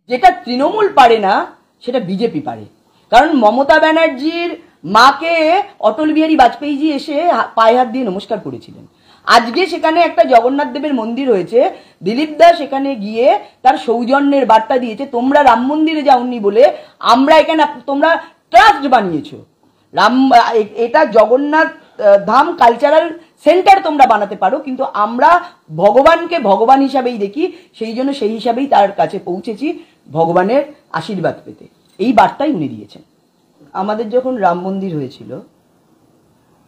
যেটা তৃণমূল পারে না সেটা বিজেপি পারে। কারণ মমতা ব্যানার্জির মাকে অটল বিহারী বাজপেয়ীজি এসে পায়ে হাত দিয়ে নমস্কার করেছিলেন। আজকে সেখানে একটা জগন্নাথ দেবের মন্দির হয়েছে, দিলীপ দাস সেখানে গিয়ে তার সৌজন্যের বার্তা দিয়েছে, তোমরা রাম মন্দিরে যাওনি বলে আমরা এখানে, তোমরা ট্রাস্ট বানিয়েছো, এটা জগন্নাথ ধাম কালচারাল সেন্টার তোমরা বানাতে পারো, কিন্তু আমরা ভগবানকে ভগবান হিসাবেই দেখি, সেই জন্য সেই হিসাবেই তার কাছে পৌঁছেছি ভগবানের আশীর্বাদ পেতে। এই বার্তাই উনি দিয়েছেন। আমাদের যখন রাম মন্দির হয়েছিল,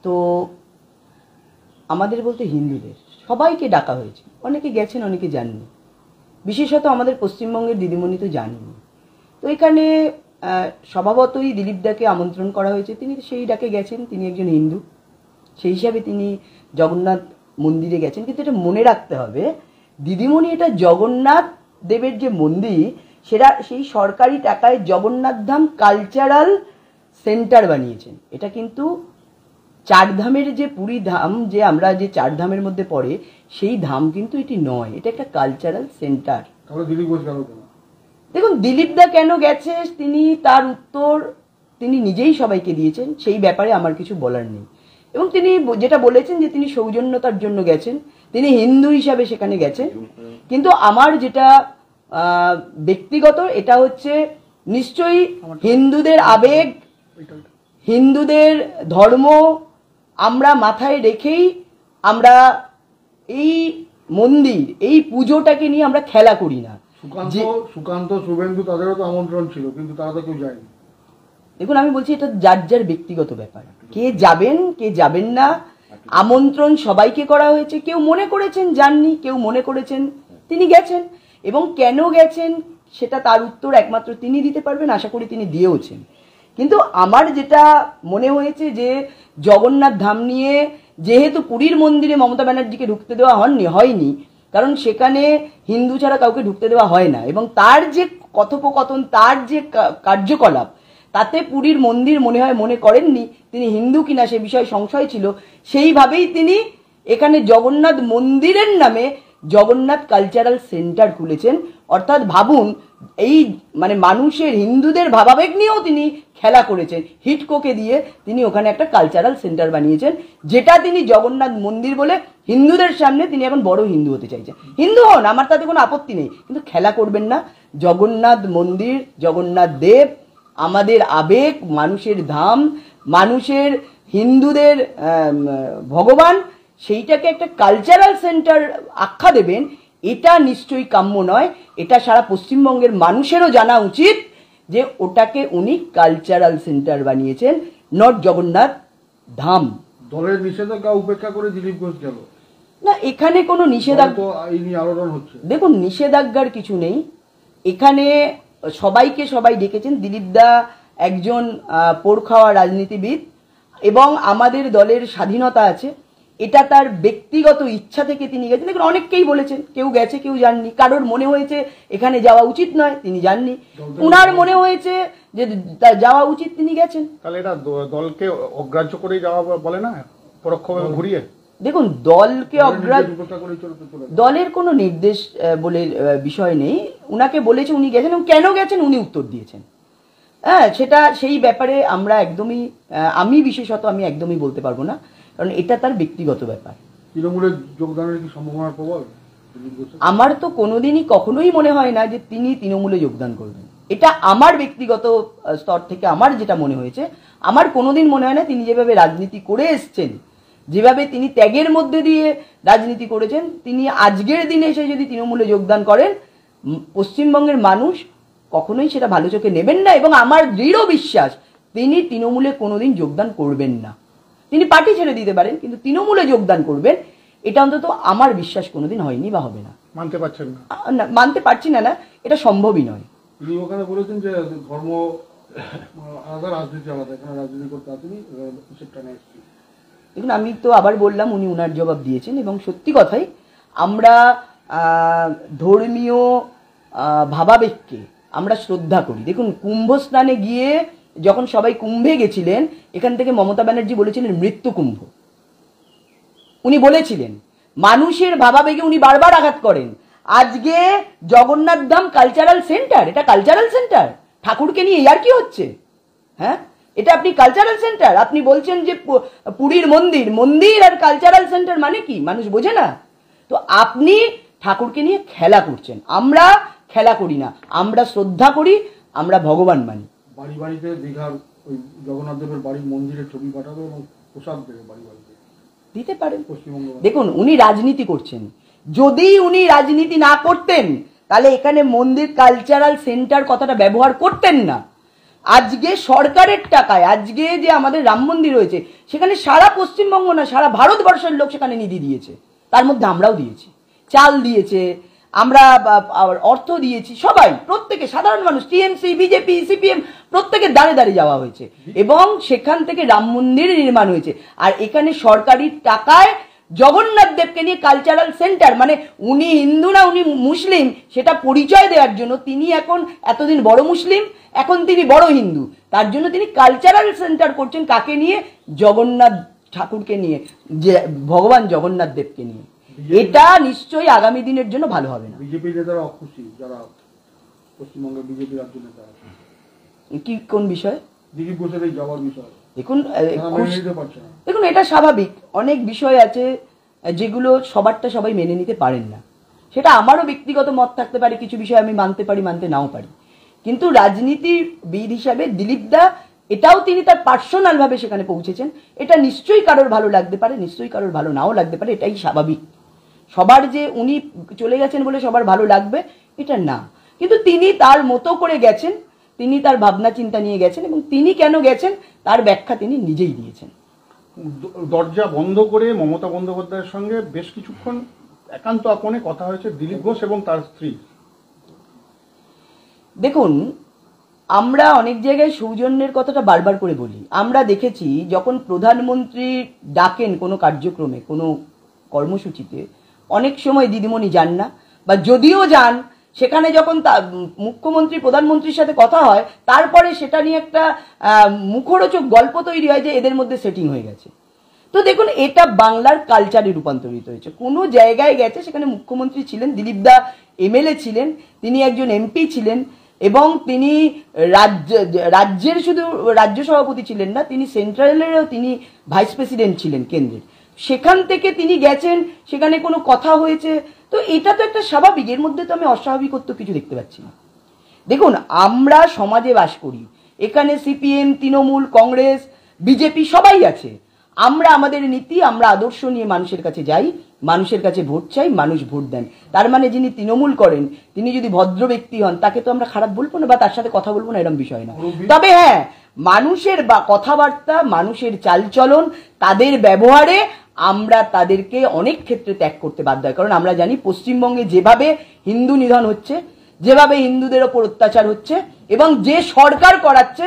তো আমাদের বলতে হিন্দুদের সবাইকে ডাকা হয়েছে, অনেকে গেছেন অনেকে যাননি, বিশেষত আমাদের পশ্চিমবঙ্গের দিদিমণি তো জানেনি। তো এখানে স্বভাবতই দিলীপ দাকে আমন্ত্রণ করা হয়েছে, তিনি সেই ডাকে গেছেন, তিনি একজন হিন্দু, সেই হিসাবে তিনি জগন্নাথ মন্দিরে গেছেন। কিন্তু এটা মনে রাখতে হবে, দিদিমণি এটা জগন্নাথ দেবের যে মন্দির, সেটা সেই সরকারি টাকায় জগন্নাথ ধাম কালচারাল সেন্টার বানিয়েছেন। এটা কিন্তু চারধামের যে পুরী ধাম, যে আমরা যে চার ধামের মধ্যে পড়ে, সেই ধাম কিন্তু এটি নয়, এটা একটা কালচারাল সেন্টার। দেখুন, দিলীপ দা কেন গেছে তিনি তার উত্তর তিনি নিজেই সবাইকে দিয়েছেন, সেই ব্যাপারে আমার কিছু বলার নেই। এবং তিনি যেটা বলেছেন যে তিনি সৌজন্যতার জন্য গেছেন, তিনি হিন্দু হিসাবে সেখানে গেছেন। কিন্তু আমার যেটা ব্যক্তিগত, এটা হচ্ছে নিশ্চয়ই হিন্দুদের আবেগ, হিন্দুদের ধর্ম আমরা মাথায় রেখেই আমরা এই মন্দির, এই পুজোটাকে নিয়ে আমরা খেলা করি না। সুকান্ত, শুভেন্দু তাদেরও তো আমন্ত্রণ ছিল, কিন্তু তারা তো কেউ যায়নি। দেখুন, আমি বলছি এটা যার যার ব্যক্তিগত ব্যাপার, কে যাবেন কে যাবেন না, আমন্ত্রণ সবাইকে করা হয়েছে। কেউ মনে করেছেন যাননি, কেউ মনে করেছেন তিনি গেছেন, এবং কেন গেছেন সেটা তার উত্তর একমাত্র তিনি দিতে পারবেন, আশা করি তিনি দিয়েওছেন। কিন্তু আমার যেটা মনে হয়েছে যে জগন্নাথ ধাম নিয়ে, যেহেতু পুরীর মন্দিরে মমতা ব্যানার্জিকে ঢুকতে দেওয়া হয়নি, কারণ সেখানে হিন্দু ছাড়া কাউকে ঢুকতে দেওয়া হয় না, এবং তার যে কথোপকথন, তার যে কার্যকলাপ, তাতে পুরীর মন্দির মনে করেননি তিনি হিন্দু কিনা সে বিষয়ে সংশয় ছিল, সেইভাবেই তিনি এখানে জগন্নাথ মন্দিরের নামে জগন্নাথ কালচারাল সেন্টার খুলেছেন। অর্থাৎ ভাবুন, এই মানে মানুষের, হিন্দুদের ভাবাবেগ নিয়েও তিনি খেলা করেছেন। হিটকোকে দিয়ে তিনি ওখানে একটা কালচারাল সেন্টার বানিয়েছেন, যেটা তিনি জগন্নাথ মন্দির বলে হিন্দুদের সামনে তিনি এখন বড় হিন্দু হতে চাইছেন। হিন্দু হন, আমার তাতে কোনো আপত্তি নেই, কিন্তু খেলা করবেন না। জগন্নাথ মন্দির, জগন্নাথ দেব আমাদের আবেগ, মানুষের ধাম, মানুষের, হিন্দুদের ভগবান, সেইটাকে একটা কালচারাল সেন্টার আখ্যা দেবেন, এটা নিশ্চয়ই কাম্য নয়। এটা সারা পশ্চিমবঙ্গের মানুষেরও জানা উচিত যে ওটাকে উনি কালচারাল সেন্টার বানিয়েছেন, নট জগন্নাথ ধাম। দলের নিষেধাজ্ঞা উপেক্ষা করে দিলীপ ঘোষ গেল না, এখানে কোনো নিষেধাজ্ঞা, দেখুন নিষেধাজ্ঞার কিছু নেই। এখানে সবাইকে সবাই ডেকেছেন। দিলীপ দা একজন পোড় খাওয়া রাজনীতিবিদ, এবং আমাদের দলের স্বাধীনতা আছে, এটা তার ব্যক্তিগত ইচ্ছা থেকে তিনি গেছেন। দেখুন, অনেককেই বলেছেন, কেউ গেছে কেউ যাননি, কারোর মনে হয়েছে এখানে যাওয়া উচিত নয় তিনি যাননি, উনার মনে হয়েছে যে যাওয়া উচিত তিনি গেছেন। তাহলে এটা দলকে অগ্রাহ্য করেই যাওয়া বলে না, পরোক্ষভাবে ঘুরিয়ে? দেখুন, দলকে অগ্রাহ্য, দলের কোনো নির্দেশ বলে বিষয় নেই, উনাকে বলেছে উনি গেছেন, এবং কেন গেছেন উনি উত্তর দিয়েছেন। হ্যাঁ, সেটা সেই ব্যাপারে আমরা একদমই, আমি বিশেষত আমি একদমই বলতে পারবো না, কারণ এটা তার ব্যক্তিগত ব্যাপার। তৃণমূলের যোগদানের কি সম্ভাবনা প্রবল? আমার তো কোনোদিনই কখনোই মনে হয় না যে তিনি তৃণমূলে যোগদান করবেন। এটা আমার ব্যক্তিগত স্তর থেকে আমার যেটা মনে হয়েছে, আমার কোনোদিন মনে হয় না তিনি যেভাবে রাজনীতি করে এসছেন, যেভাবে তিনি ত্যাগের মধ্যে দিয়ে রাজনীতি করেছেন, তিনি আজকের দিনে এসে যদি তৃণমূলে যোগদান করেন, পশ্চিমবঙ্গের মানুষ কখনোই সেটা ভালো চোখে নেবেন না, এবং আমার দৃঢ় বিশ্বাস তিনি তৃণমূলে কোনোদিন যোগদান করবেন না। তিনি পার্টি ছেড়ে দিতে পারেন, কিন্তু তৃণমূলে যোগদান করবেন এটা অন্তত আমার বিশ্বাস কোনোদিন হয়নি বা হবে না। মানতে পারছেন না? মানতে পারছি না, এটা সম্ভবই নয়। তিনি ওখানে বলেছেন যে ধর্ম আলাদা, রাজনীতি আলাদা, এখানে রাজনীতি করতে আপনি সেটা নেই। দেখুন, আমি তো আবার বললাম, উনি উনার জবাব দিয়েছেন, এবং সত্যি কথাই আমরা ধর্মীয় ভাবাবেগকে আমরা শ্রদ্ধা করি। দেখুন, কুম্ভ স্নানে গিয়ে যখন সবাই কুম্ভে গেছিলেন, এখান থেকে মমতা ব্যানার্জি বলেছিলেন মৃত্যু কুম্ভ। উনি বলেছিলেন, মানুষের ভাবাবেগে উনি বারবার আঘাত করেন। আজকে জগন্নাথ ধাম কালচারাল সেন্টার, এটা কালচারাল সেন্টার? ঠাকুরকে নিয়ে আর কি হচ্ছে? হ্যাঁ, এটা আপনি কালচারাল সেন্টার? আপনি বলছেন যে পুরীর মন্দির, মন্দির আর কালচারাল সেন্টার মানে কি মানুষ বোঝে না? তো আপনি ঠাকুরকে নিয়ে খেলা করছেন। আমরা খেলা করি না, আমরা শ্রদ্ধা করি, আমরা ভগবান মানি। বাড়ি বাড়িতে দীঘার ওই জগন্নাথ দেবের বাড়ির মন্দিরের ছবি পাঠাবে এবং প্রসাদ দেবে বাড়ি বাড়িতে, দিতে পারেন। পশ্চিমবঙ্গ দেখুন, উনি রাজনীতি করছেন। যদি উনি রাজনীতি না করতেন তাহলে এখানে মন্দির কালচারাল সেন্টার কথাটা ব্যবহার করতেন না। আজকে সরকারের টাকায় আজকে যে আমাদের রাম মন্দির রয়েছে, সেখানে সারা পশ্চিমবঙ্গ না সারা ভারতবর্ষের লোক সেখানে নিধি দিয়েছে। তার মধ্যে আমরাও দিয়েছি, চাল দিয়েছে, আমরা অর্থ দিয়েছি, সবাই, প্রত্যেকে, সাধারণ মানুষ, টিএমসি, বিজেপি, সিপিএম, প্রত্যেকের দাঁড়ে দাঁড়িয়ে যাওয়া হয়েছে এবং সেখান থেকে রাম মন্দির নির্মাণ হয়েছে। আর এখানে সরকারি টাকায় জগন্নাথ দেবকে নিয়ে কালচারাল সেন্টার, মানে উনি হিন্দু না উনি মুসলিম সেটা পরিচয় দেওয়ার জন্য তিনি এখন এতদিন বড় মুসলিম, এখন তিনি বড় হিন্দু, তার জন্য তিনি কালচারাল সেন্টার করছেন। কাকে নিয়ে? জগন্নাথ ঠাকুরকে নিয়ে, যে ভগবান জগন্নাথ দেবকে নিয়ে। এটা নিশ্চয়ই আগামী দিনের জন্য ভালো হবে না। বিজেপি নেতারা অখুশি, যারা পশ্চিমবঙ্গের বিজেপি রাজ্য নেতা আছে। কি, কোন বিষয়? দিলীপ ঘোষের এই যাওয়ার বিষয় দেখুন, মেনে নিতে পারছে না। দেখুন, এটা স্বাভাবিক। অনেক বিষয় আছে যেগুলো সবারটা সবাই মেনে নিতে পারেন না। সেটা আমারও ব্যক্তিগত মত থাকতে পারে, কিছু বিষয় আমি মানতে পারি, মানতে নাও পারি। কিন্তু রাজনীতিবিদ হিসাবে দিলীপ দা, এটাও তিনি তার পার্সোনাল ভাবে সেখানে পৌঁছেছেন। এটা নিশ্চয়ই কারোর ভালো লাগতে পারে, নিশ্চয়ই কারোর ভালো নাও লাগতে পারে, এটাই স্বাভাবিক। সবার যে উনি চলে গেছেন বলে সবার ভালো লাগবে এটা না, কিন্তু তিনি তার মতো করে গেছেন, তিনি তার ভাবনা চিন্তা নিয়ে গেছেন এবং তিনি কেন গেছেন তার ব্যাখ্যা তিনি নিজেই দিয়েছেন। দরজা বন্ধ করে মমতা বন্দ্যোপাধ্যায়ের সঙ্গে বেশ কিছুক্ষণ একান্ত আপনে কথা হয়েছে দিলীপ ঘোষ এবং তার স্ত্রী। দেখুন, আমরা অনেক জায়গায় সৌজন্যের কথাটা বারবার করে বলি। আমরা দেখেছি যখন প্রধানমন্ত্রী ডাকেন কোনো কার্যক্রমে, কোনো কর্মসূচিতে, অনেক সময় দিদিমণি যান না, বা যদিও যান সেখানে যখন মুখ্যমন্ত্রী প্রধানমন্ত্রীর সাথে কথা হয় তারপরে সেটা নিয়ে একটা মুখরোচক গল্প তৈরি হয় যে এদের মধ্যে সেটিং হয়ে গেছে। তো দেখুন, এটা বাংলার কালচারে রূপান্তরিত হয়েছে। কোনো জায়গায় গেছে সেখানে মুখ্যমন্ত্রী ছিলেন, দিলীপ দা এমএলএ ছিলেন, তিনি একজন এমপি ছিলেন এবং তিনি রাজ্যের শুধু রাজ্য সভাপতি ছিলেন না, তিনি সেন্ট্রালেরও তিনি ভাইস প্রেসিডেন্ট ছিলেন কেন্দ্রের। সেখান থেকে তিনি গেছেন, সেখানে কোনো কথা হয়েছে, তো এটা তো একটা স্বাভাবিক। এর মধ্যে তো আমি অস্বাভাবিকত্ব কিছু দেখতে পাচ্ছি না। দেখুন, আমরা সমাজে বাস করি, এখানে সিপিএম, তৃণমূল, কংগ্রেস, বিজেপি সবাই আছে। আমরা আমাদের নীতি, আমরা আদর্শ নিয়ে মানুষের কাছে যাই, মানুষের কাছে ভোট চাই, মানুষ ভোট দেন। তার মানে যিনি তৃণমূল করেন তিনি যদি ভদ্র ব্যক্তি হন তাকে তো আমরা খারাপ বলবো না বা তার সাথে কথা বলবো না, এরকম বিষয় না। তবে হ্যাঁ, মানুষের বা কথাবার্তা, মানুষের চালচলন, তাদের ব্যবহারে আমরা তাদেরকে অনেক ক্ষেত্রে ত্যাগ করতে বাধ্য হয়। কারণ আমরা জানি পশ্চিমবঙ্গে যেভাবে হিন্দু নিধন হচ্ছে, যেভাবে হিন্দুদের ওপর অত্যাচার হচ্ছে এবং যে সরকার করাচ্ছে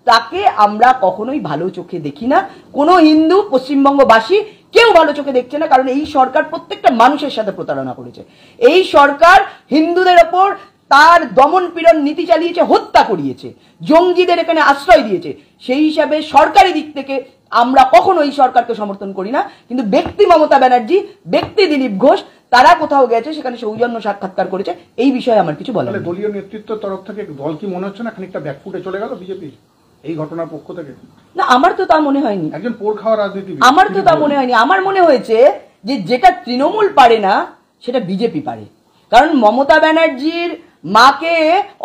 তাকে আমরা কখনোই ভালো চোখে দেখি না। কোনো হিন্দু, পশ্চিমবঙ্গবাসী কেউ ভালো চোখে দেখছে না, কারণ এই সরকার প্রত্যেকটা মানুষের সাথে প্রতারণা করেছে। এই সরকার হিন্দুদের ওপর তার দমন পীড়ন নীতি চালিয়েছে, হত্যা করিয়েছে, জঙ্গিদের এখানে আশ্রয় দিয়েছে। সেই হিসাবে সরকারি দিক থেকে আমরা কখনো এই সরকারকে সমর্থন করি না। কিন্তু ব্যক্তি মমতা ব্যানার্জি, ব্যক্তি দিলীপ ঘোষ, তারা কোথাও গেছে, সেখানে সৌজন্য সাক্ষাৎকার করেছে, এই বিষয়ে আমার কিছু বলার নেই। দলীয় নেতৃত্বের তরফ থেকে দল কি মনে হচ্ছে না খানিকটা ব্যাকফুটে চলে গেল বিজেপি এই ঘটনার পক্ষ থেকে? না, আমার তো তা মনে হয়নি। একজন পোড় খাওয়া রাজনীতি, আমার তো তা মনে হয়নি। আমার মনে হয়েছে যে যেটা তৃণমূল পারে না সেটা বিজেপি পারে। কারণ মমতা ব্যানার্জির মাকে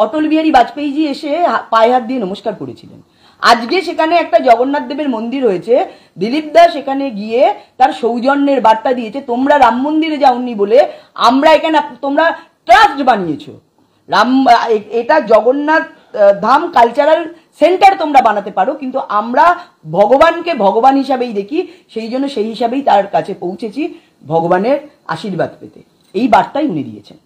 অটল বিহারী বাজপেয়ীজি এসে পায়ে হাত দিয়ে নমস্কার করেছিলেন। আজকে সেখানে একটা জগন্নাথ দেবের মন্দির হয়েছে, দিলীপ দা সেখানে গিয়ে তার সৌজন্যের বার্তা দিয়েছে। তোমরা রাম মন্দিরে যাওনি বলে আমরা এখানে, তোমরা ট্রাস্ট বানিয়েছো, এটা জগন্নাথ ধাম কালচারাল সেন্টার তোমরা বানাতে পারো, কিন্তু আমরা ভগবানকে ভগবান হিসাবেই দেখি, সেই জন্য সেই হিসাবেই তার কাছে পৌঁছেছি ভগবানের আশীর্বাদ পেতে। এই বার্তাই উনি দিয়েছেন।